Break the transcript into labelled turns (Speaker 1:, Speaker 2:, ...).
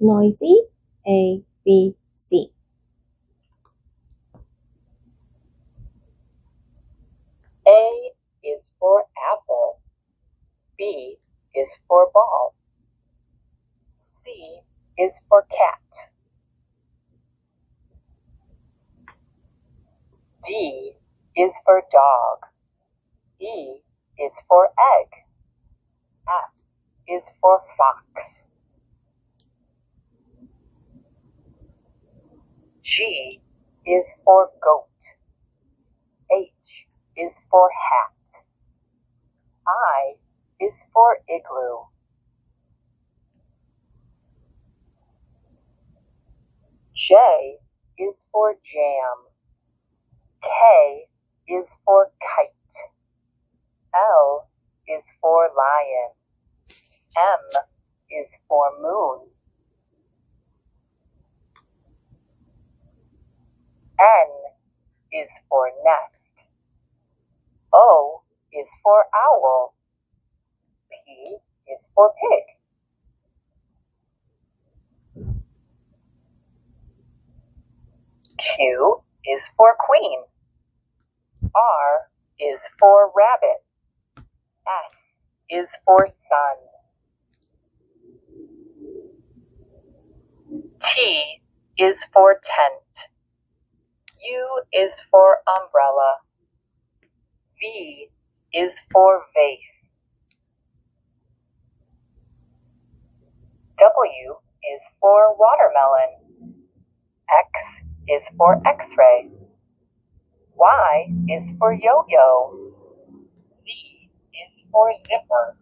Speaker 1: Noisy, A, B, C.
Speaker 2: A is for apple. B is for ball. C is for cat. D is for dog. E is for egg. F is for fox. G is for goat. H is for hat. I is for igloo. J is for jam. K is for kite. L is for lion. M is for moon. N is for nest. O is for owl. P is for pig. Q is for queen. R is for rabbit. S is for sun. T is for tent. U is for umbrella. V is for vase. W is for watermelon. X is for X-ray. Y is for yo-yo. Z is for zipper.